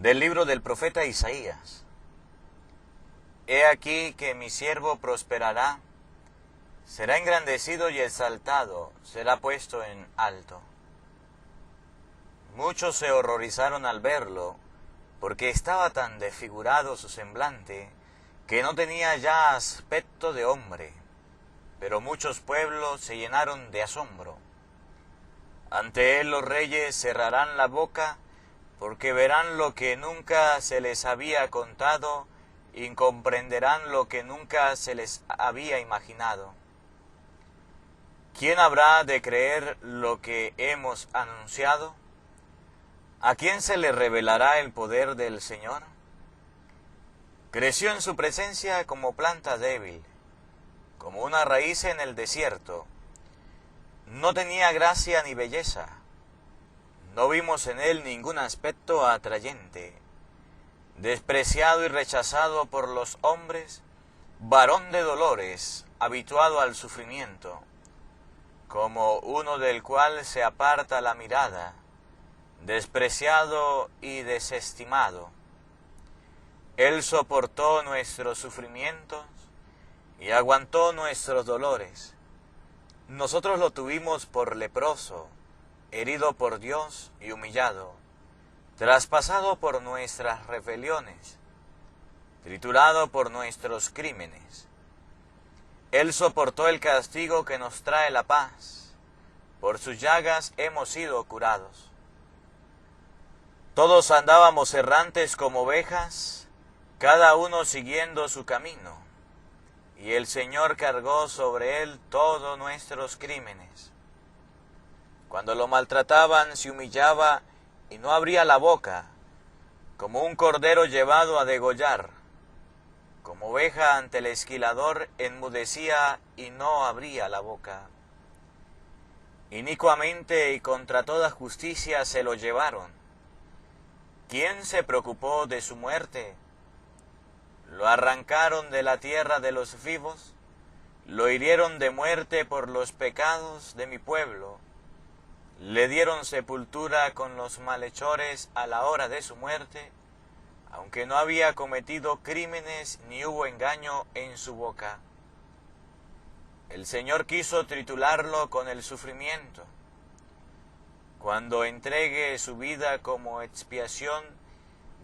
Del libro del profeta Isaías. He aquí que mi siervo prosperará, será engrandecido y exaltado, será puesto en alto. Muchos se horrorizaron al verlo, porque estaba tan desfigurado su semblante, que no tenía ya aspecto de hombre, pero muchos pueblos se llenaron de asombro. Ante él los reyes cerrarán la boca, porque verán lo que nunca se les había contado y comprenderán lo que nunca se les había imaginado. ¿Quién habrá de creer lo que hemos anunciado? ¿A quién se le revelará el poder del Señor? Creció en su presencia como planta débil, como una raíz en el desierto. No tenía gracia ni belleza. No vimos en él ningún aspecto atrayente. Despreciado y rechazado por los hombres, varón de dolores, habituado al sufrimiento, como uno del cual se aparta la mirada, despreciado y desestimado. Él soportó nuestros sufrimientos y aguantó nuestros dolores. Nosotros lo tuvimos por leproso, herido por Dios y humillado, traspasado por nuestras rebeliones, triturado por nuestros crímenes. Él soportó el castigo que nos trae la paz, por sus llagas hemos sido curados. Todos andábamos errantes como ovejas, cada uno siguiendo su camino, y el Señor cargó sobre él todos nuestros crímenes. Cuando lo maltrataban, se humillaba y no abría la boca, como un cordero llevado a degollar. Como oveja ante el esquilador, enmudecía y no abría la boca. Inicuamente y contra toda justicia se lo llevaron. ¿Quién se preocupó de su muerte? Lo arrancaron de la tierra de los vivos, lo hirieron de muerte por los pecados de mi pueblo. Le dieron sepultura con los malhechores a la hora de su muerte, aunque no había cometido crímenes ni hubo engaño en su boca. El Señor quiso tritularlo con el sufrimiento. Cuando entregue su vida como expiación,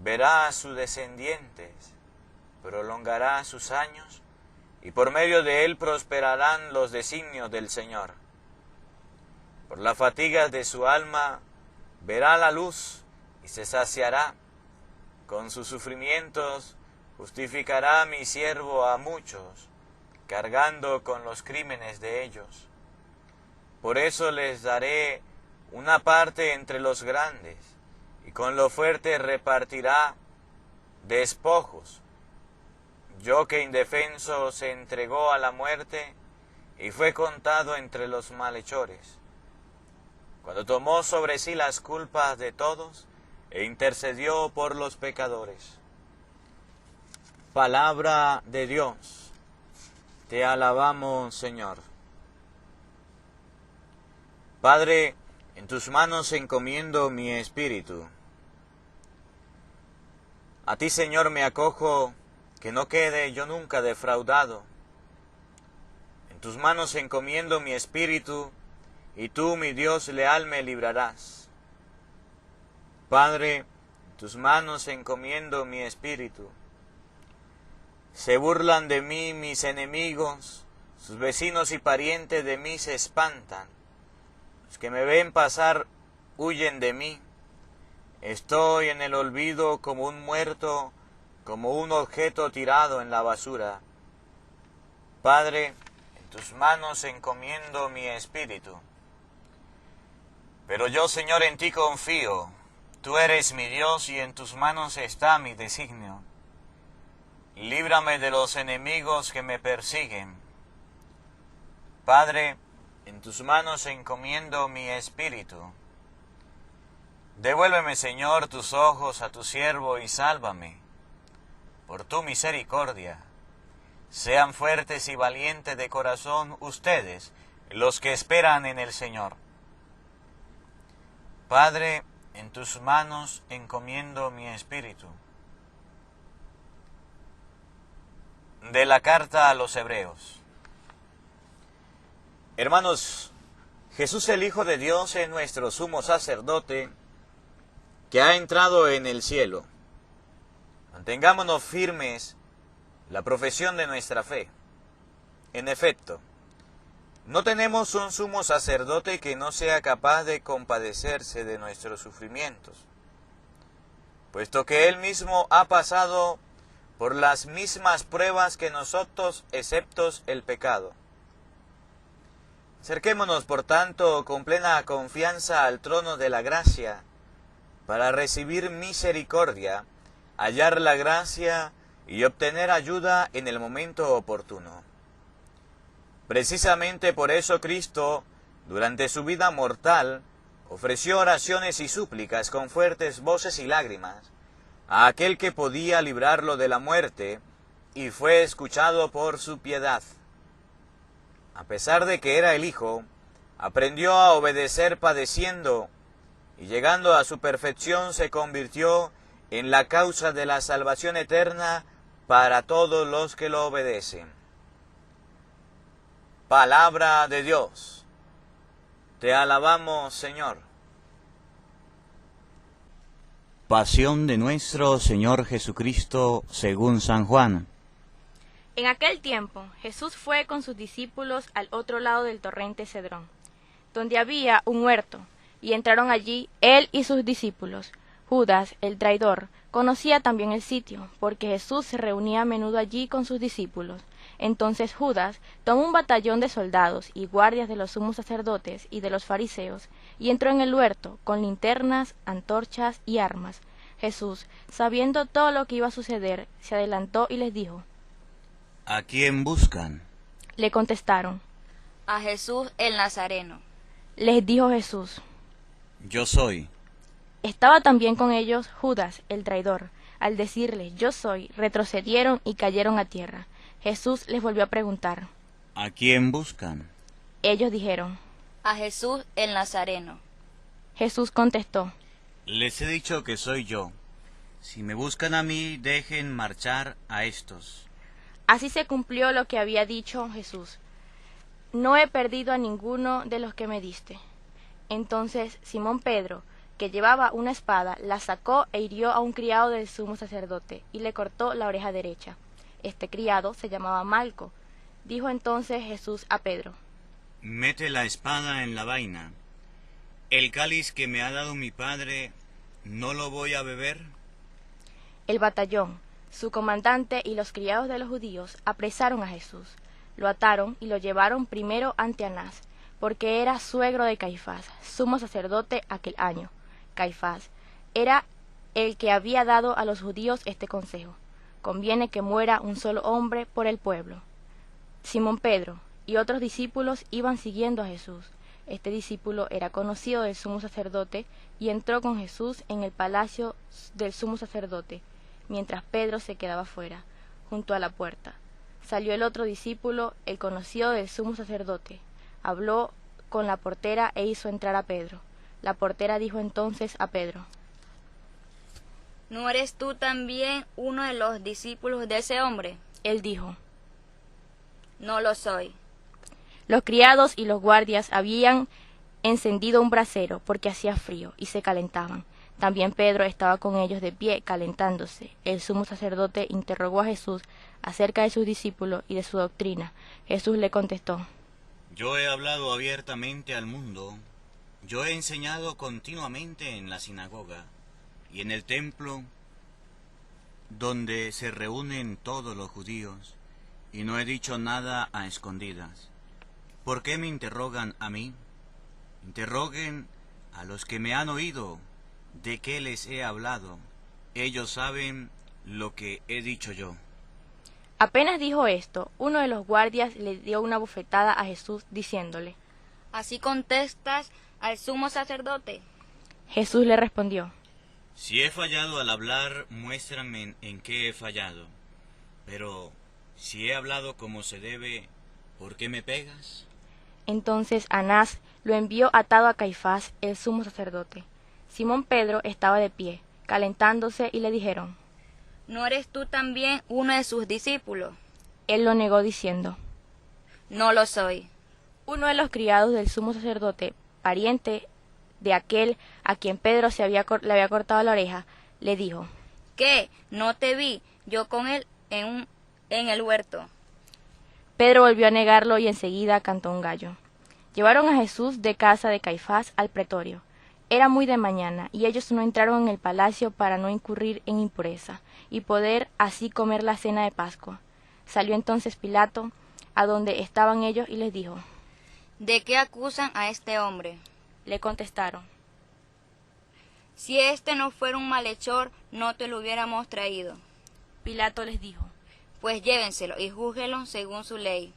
verá a sus descendientes, prolongará sus años, y por medio de él prosperarán los designios del Señor. Por las fatigas de su alma verá la luz y se saciará. Con sus sufrimientos justificará mi siervo a muchos, cargando con los crímenes de ellos. Por eso les daré una parte entre los grandes, y con lo fuerte repartirá despojos. Yo que indefenso se entregó a la muerte y fue contado entre los malhechores. Cuando tomó sobre sí las culpas de todos e intercedió por los pecadores. Palabra de Dios. Te alabamos, Señor. Padre, en tus manos encomiendo mi espíritu. A ti, Señor, me acojo, que no quede yo nunca defraudado. En tus manos encomiendo mi espíritu, y tú, mi Dios leal, me librarás. Padre, en tus manos encomiendo mi espíritu. Se burlan de mí mis enemigos, sus vecinos y parientes de mí se espantan. Los que me ven pasar huyen de mí. Estoy en el olvido como un muerto, como un objeto tirado en la basura. Padre, en tus manos encomiendo mi espíritu. Pero yo, Señor, en ti confío. Tú eres mi Dios y en tus manos está mi designio. Líbrame de los enemigos que me persiguen. Padre, en tus manos encomiendo mi espíritu. Devuélveme, Señor, tus ojos a tu siervo y sálvame. Por tu misericordia. Sean fuertes y valientes de corazón ustedes, los que esperan en el Señor. Padre, En tus manos encomiendo mi espíritu. De la carta a los Hebreos. Hermanos, Jesús el Hijo de Dios es nuestro sumo sacerdote que ha entrado en el cielo. Mantengámonos firmes la profesión de nuestra fe. En efecto, no tenemos un sumo sacerdote que no sea capaz de compadecerse de nuestros sufrimientos, puesto que Él mismo ha pasado por las mismas pruebas que nosotros, excepto el pecado. Acerquémonos, por tanto, con plena confianza al trono de la gracia, para recibir misericordia, hallar la gracia y obtener ayuda en el momento oportuno. Precisamente por eso Cristo, durante su vida mortal, ofreció oraciones y súplicas con fuertes voces y lágrimas a aquel que podía librarlo de la muerte, y fue escuchado por su piedad. A pesar de que era el Hijo, aprendió a obedecer padeciendo, y llegando a su perfección se convirtió en la causa de la salvación eterna para todos los que lo obedecen. Palabra de Dios. Te alabamos, Señor. Pasión de nuestro Señor Jesucristo según San Juan. En aquel tiempo, Jesús fue con sus discípulos al otro lado del torrente Cedrón, donde había un huerto, y entraron allí él y sus discípulos. Judas, el traidor, conocía también el sitio, porque Jesús se reunía a menudo allí con sus discípulos. Entonces Judas tomó un batallón de soldados y guardias de los sumos sacerdotes y de los fariseos, y entró en el huerto, con linternas, antorchas y armas. Jesús, sabiendo todo lo que iba a suceder, se adelantó y les dijo: ¿A quién buscan? Le contestaron: A Jesús el Nazareno. Les dijo Jesús: Yo soy. Estaba también con ellos Judas, el traidor. Al decirles: Yo soy, retrocedieron y cayeron a tierra. Jesús les volvió a preguntar: ¿A quién buscan? Ellos dijeron: A Jesús el Nazareno. Jesús contestó: Les he dicho que soy yo. Si me buscan a mí, dejen marchar a estos. Así se cumplió lo que había dicho Jesús: No he perdido a ninguno de los que me diste. Entonces Simón Pedro, que llevaba una espada, la sacó e hirió a un criado del sumo sacerdote, y le cortó la oreja derecha. Este criado se llamaba Malco. Dijo entonces Jesús a Pedro: Mete la espada en la vaina. ¿El cáliz que me ha dado mi padre, no lo voy a beber? El batallón, su comandante y los criados de los judíos apresaron a Jesús. Lo ataron y lo llevaron primero ante Anás, porque era suegro de Caifás, sumo sacerdote aquel año. Caifás era el que había dado a los judíos este consejo: conviene que muera un solo hombre por el pueblo. Simón Pedro y otros discípulos iban siguiendo a Jesús. Este discípulo era conocido del sumo sacerdote y entró con Jesús en el palacio del sumo sacerdote, mientras Pedro se quedaba fuera, junto a la puerta. Salió el otro discípulo, el conocido del sumo sacerdote. Habló con la portera e hizo entrar a Pedro. La portera dijo entonces a Pedro: ¿No eres tú también uno de los discípulos de ese hombre? Él dijo: No lo soy. Los criados y los guardias habían encendido un brasero porque hacía frío y se calentaban. También Pedro estaba con ellos de pie, calentándose. El sumo sacerdote interrogó a Jesús acerca de sus discípulos y de su doctrina. Jesús le contestó: Yo he hablado abiertamente al mundo. Yo he enseñado continuamente en la sinagoga y en el templo donde se reúnen todos los judíos, y no he dicho nada a escondidas. ¿Por qué me interrogan a mí? Interroguen a los que me han oído. ¿De qué les he hablado? Ellos saben lo que he dicho yo. Apenas dijo esto, uno de los guardias le dio una bofetada a Jesús, diciéndole: ¿Así contestas al sumo sacerdote? Jesús le respondió: Si he fallado al hablar, muéstrame en qué he fallado. Pero si he hablado como se debe, ¿por qué me pegas? Entonces Anás lo envió atado a Caifás, el sumo sacerdote. Simón Pedro estaba de pie, calentándose, y le dijeron: ¿No eres tú también uno de sus discípulos? Él lo negó diciendo: No lo soy. Uno de los criados del sumo sacerdote, pariente de aquel a quien Pedro le había cortado la oreja, le dijo: ¿Qué? ¿No te vi yo con él en el huerto? Pedro volvió a negarlo y enseguida cantó un gallo. Llevaron a Jesús de casa de Caifás al pretorio. Era muy de mañana, y ellos no entraron en el palacio para no incurrir en impureza, y poder así comer la cena de Pascua. Salió entonces Pilato a donde estaban ellos y les dijo: ¿De qué acusan a este hombre? Le contestaron: Si este no fuera un malhechor, no te lo hubiéramos traído. Pilato les dijo: Pues llévenselo y júzguenlo según su ley.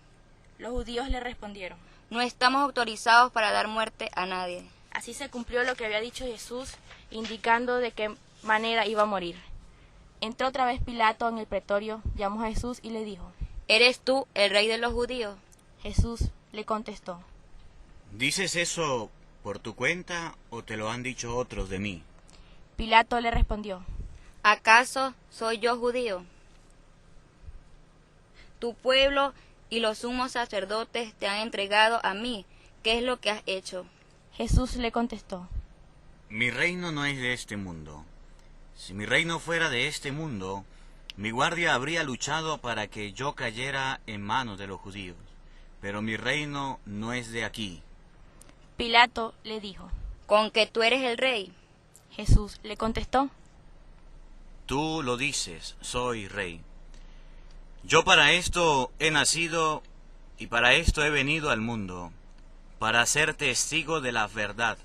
Los judíos le respondieron: No estamos autorizados para dar muerte a nadie. Así se cumplió lo que había dicho Jesús, indicando de qué manera iba a morir. Entró otra vez Pilato en el pretorio, llamó a Jesús y le dijo: ¿Eres tú el rey de los judíos? Jesús le contestó: ¿Dices eso por tu cuenta o te lo han dicho otros de mí? Pilato le respondió: ¿Acaso soy yo judío? Tu pueblo y los sumos sacerdotes te han entregado a mí. ¿Qué es lo que has hecho? Jesús le contestó: Mi reino no es de este mundo. Si mi reino fuera de este mundo, mi guardia habría luchado para que yo cayera en manos de los judíos. Pero mi reino no es de aquí. Pilato le dijo: ¿Con que tú eres el rey? Jesús le contestó: Tú lo dices, soy rey. Yo para esto he nacido y para esto he venido al mundo, para ser testigo de la verdad.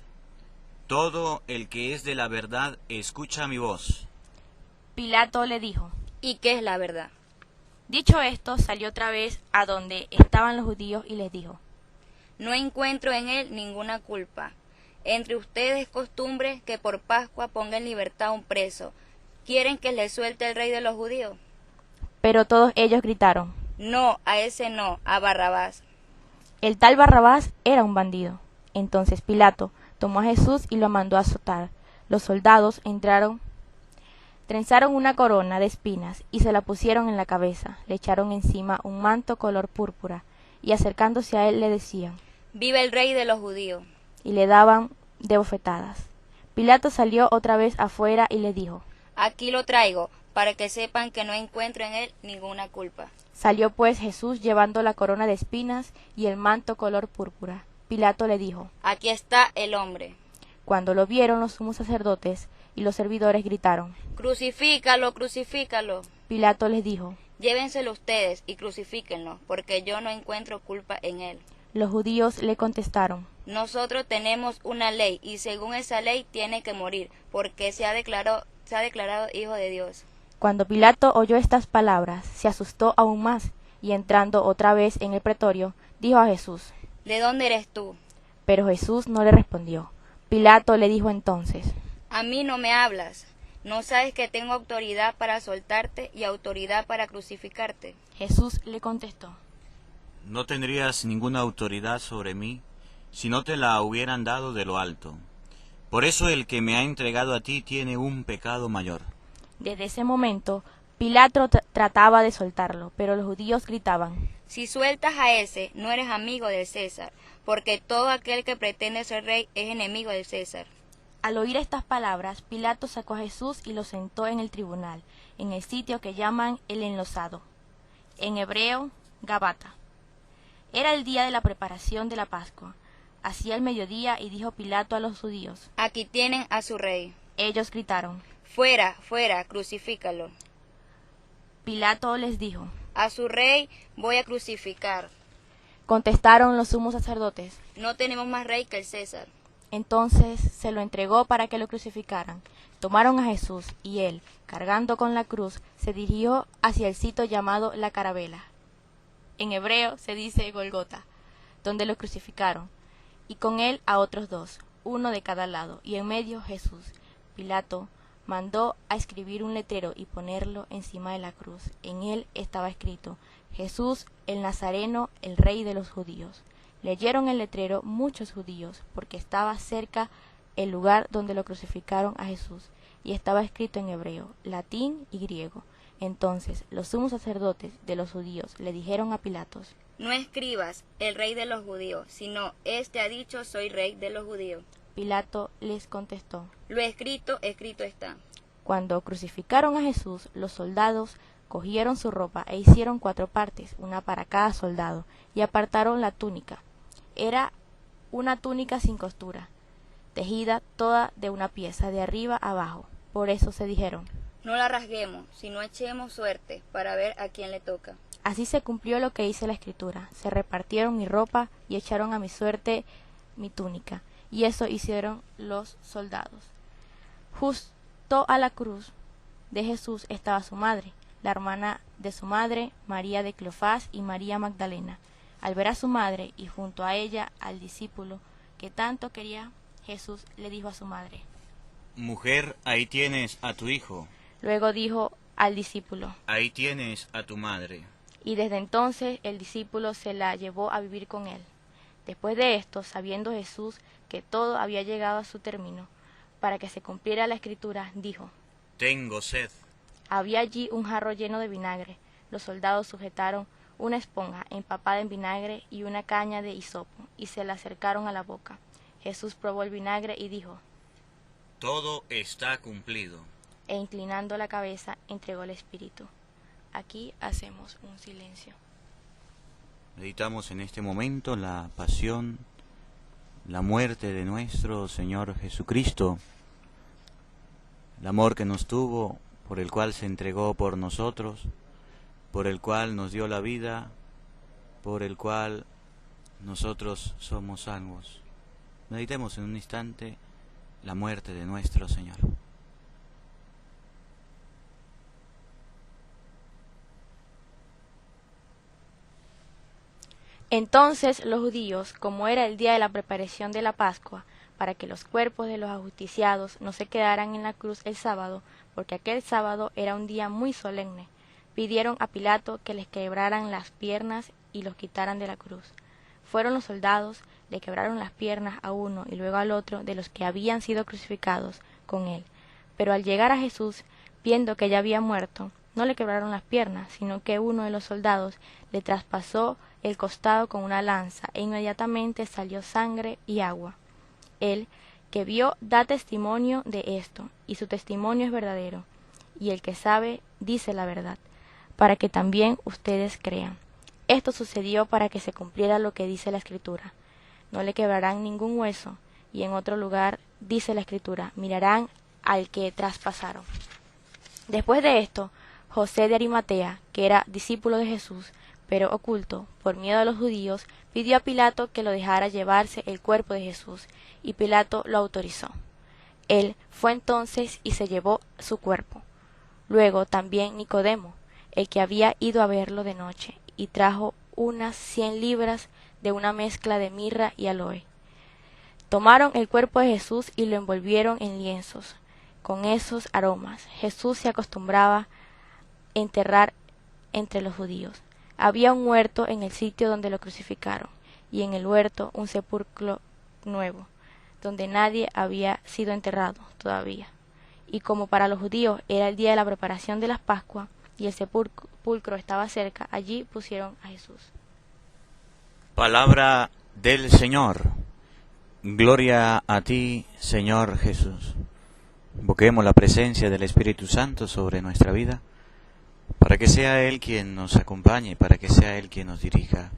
Todo el que es de la verdad escucha mi voz. Pilato le dijo: ¿Y qué es la verdad? Dicho esto, salió otra vez a donde estaban los judíos y les dijo: No encuentro en él ninguna culpa. Entre ustedes es costumbre que por Pascua ponga en libertad a un preso. ¿Quieren que le suelte el rey de los judíos? Pero todos ellos gritaron: No, a ese no, a Barrabás. El tal Barrabás era un bandido. Entonces Pilato tomó a Jesús y lo mandó a azotar. Los soldados trenzaron una corona de espinas y se la pusieron en la cabeza. Le echaron encima un manto color púrpura y acercándose a él le decían: Vive el rey de los judíos. Y le daban de bofetadas. Pilato salió otra vez afuera y le dijo: Aquí lo traigo, para que sepan que no encuentro en él ninguna culpa. Salió pues Jesús llevando la corona de espinas y el manto color púrpura. Pilato le dijo: Aquí está el hombre. Cuando lo vieron los sumos sacerdotes y los servidores gritaron: Crucifícalo, crucifícalo. Pilato les dijo: Llévenselo ustedes y crucifíquenlo, porque yo no encuentro culpa en él. Los judíos le contestaron: Nosotros tenemos una ley, y según esa ley tiene que morir, porque se ha declarado hijo de Dios. Cuando Pilato oyó estas palabras, se asustó aún más, y entrando otra vez en el pretorio, dijo a Jesús: ¿De dónde eres tú? Pero Jesús no le respondió. Pilato le dijo entonces: A mí no me hablas. ¿No sabes que tengo autoridad para soltarte y autoridad para crucificarte? Jesús le contestó: No tendrías ninguna autoridad sobre mí si no te la hubieran dado de lo alto. Por eso el que me ha entregado a ti tiene un pecado mayor. Desde ese momento, Pilato trataba de soltarlo, pero los judíos gritaban: Si sueltas a ese, no eres amigo del César, porque todo aquel que pretende ser rey es enemigo del César. Al oír estas palabras, Pilato sacó a Jesús y lo sentó en el tribunal, en el sitio que llaman el Enlosado, en hebreo, Gabata. Era el día de la preparación de la Pascua. Hacía el mediodía y dijo Pilato a los judíos: Aquí tienen a su rey. Ellos gritaron: Fuera, fuera, crucifícalo. Pilato les dijo: A su rey voy a crucificar. Contestaron los sumos sacerdotes: No tenemos más rey que el César. Entonces se lo entregó para que lo crucificaran. Tomaron a Jesús y él, cargando con la cruz, se dirigió hacia el sitio llamado la Carabela. En hebreo se dice Golgota, donde lo crucificaron, y con él a otros dos, uno de cada lado, y en medio Jesús. Pilato mandó a escribir un letrero y ponerlo encima de la cruz. En él estaba escrito: Jesús el Nazareno, el rey de los judíos. Leyeron el letrero muchos judíos, porque estaba cerca el lugar donde lo crucificaron a Jesús, y estaba escrito en hebreo, latín y griego. Entonces los sumos sacerdotes de los judíos le dijeron a Pilatos: No escribas el rey de los judíos, sino este ha dicho soy rey de los judíos. Pilato les contestó: Lo escrito, escrito está. Cuando crucificaron a Jesús, los soldados cogieron su ropa e hicieron 4 partes, una para cada soldado, y apartaron la túnica. Era una túnica sin costura, tejida toda de una pieza, de arriba abajo. Por eso se dijeron: No la rasguemos, sino echemos suerte, para ver a quién le toca. Así se cumplió lo que dice la Escritura: se repartieron mi ropa y echaron a mi suerte mi túnica. Y eso hicieron los soldados. Justo a la cruz de Jesús estaba su madre, la hermana de su madre, María de Cleofás y María Magdalena. Al ver a su madre y junto a ella al discípulo que tanto quería Jesús, le dijo a su madre: Mujer, ahí tienes a tu hijo. Luego dijo al discípulo: Ahí tienes a tu madre. Y desde entonces el discípulo se la llevó a vivir con él. Después de esto, sabiendo Jesús que todo había llegado a su término, para que se cumpliera la Escritura, dijo: Tengo sed. Había allí un jarro lleno de vinagre. Los soldados sujetaron una esponja empapada en vinagre y una caña de hisopo, y se la acercaron a la boca. Jesús probó el vinagre y dijo: Todo está cumplido. E inclinando la cabeza, entregó el espíritu. Aquí hacemos un silencio. Meditamos en este momento la pasión, la muerte de nuestro Señor Jesucristo, el amor que nos tuvo, por el cual se entregó por nosotros, por el cual nos dio la vida, por el cual nosotros somos salvos. Meditemos en un instante la muerte de nuestro Señor. Entonces los judíos, como era el día de la preparación de la Pascua, para que los cuerpos de los ajusticiados no se quedaran en la cruz el sábado, porque aquel sábado era un día muy solemne, pidieron a Pilato que les quebraran las piernas y los quitaran de la cruz. Fueron los soldados, le quebraron las piernas a uno y luego al otro de los que habían sido crucificados con él. Pero al llegar a Jesús, viendo que ya había muerto, no le quebraron las piernas, sino que uno de los soldados le traspasó el costado con una lanza, e inmediatamente salió sangre y agua. Él, que vio, da testimonio de esto, y su testimonio es verdadero, y el que sabe dice la verdad, para que también ustedes crean. Esto sucedió para que se cumpliera lo que dice la Escritura: no le quebrarán ningún hueso. Y en otro lugar dice la Escritura: mirarán al que traspasaron. Después de esto, José de Arimatea, que era discípulo de Jesús, pero oculto, por miedo a los judíos, pidió a Pilato que lo dejara llevarse el cuerpo de Jesús, y Pilato lo autorizó. Él fue entonces y se llevó su cuerpo. Luego también Nicodemo, el que había ido a verlo de noche, y trajo unas 100 libras de una mezcla de mirra y aloe. Tomaron el cuerpo de Jesús y lo envolvieron en lienzos, con esos aromas. Jesús se acostumbraba a enterrar entre los judíos. Había un huerto en el sitio donde lo crucificaron, y en el huerto un sepulcro nuevo, donde nadie había sido enterrado todavía. Y como para los judíos era el día de la preparación de las Pascuas, y el sepulcro estaba cerca, allí pusieron a Jesús. Palabra del Señor. Gloria a ti, Señor Jesús. Invoquemos la presencia del Espíritu Santo sobre nuestra vida, para que sea Él quien nos acompañe, para que sea Él quien nos dirija.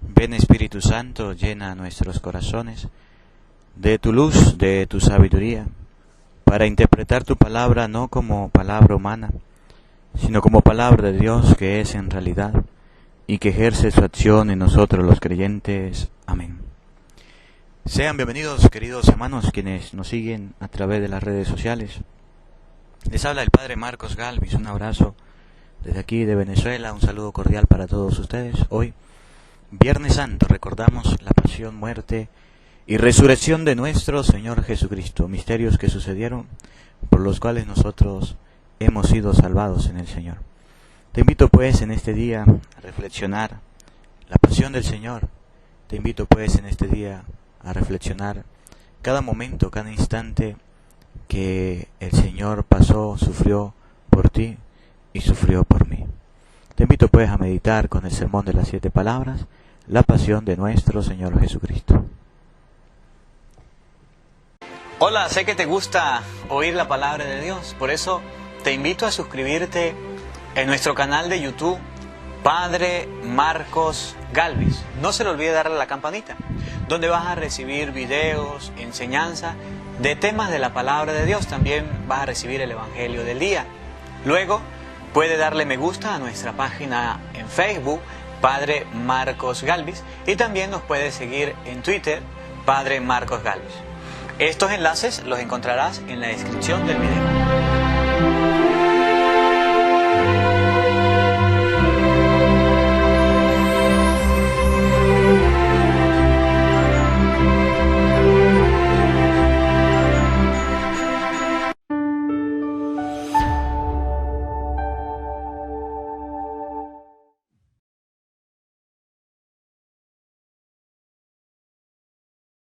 Ven, Espíritu Santo, llena nuestros corazones de tu luz, de tu sabiduría, para interpretar tu palabra no como palabra humana, sino como palabra de Dios, que es en realidad, y que ejerce su acción en nosotros los creyentes. Amén. Sean bienvenidos, queridos hermanos, quienes nos siguen a través de las redes sociales. Les habla el Padre Marcos Galvis. Un abrazo desde aquí de Venezuela, un saludo cordial para todos ustedes. Hoy, Viernes Santo, recordamos la pasión, muerte y resurrección de nuestro Señor Jesucristo, misterios que sucedieron, por los cuales nosotros hemos sido salvados en el Señor. Te invito pues en este día a reflexionar la pasión del Señor. Te invito pues en este día a reflexionar cada momento, cada instante que el Señor pasó, sufrió por ti y sufrió por mí. Te invito pues a meditar con el sermón de las 7 palabras, la pasión de nuestro Señor Jesucristo. Hola, sé que te gusta oír la palabra de Dios, por eso te invito a suscribirte en nuestro canal de YouTube, Padre Marcos Galvis. No se le olvide darle a la campanita, donde vas a recibir videos, enseñanza de temas de la palabra de Dios. También vas a recibir el Evangelio del día. Luego puede darle me gusta a nuestra página en Facebook, Padre Marcos Galvis, y también nos puede seguir en Twitter, Padre Marcos Galvis. Estos enlaces los encontrarás en la descripción del video.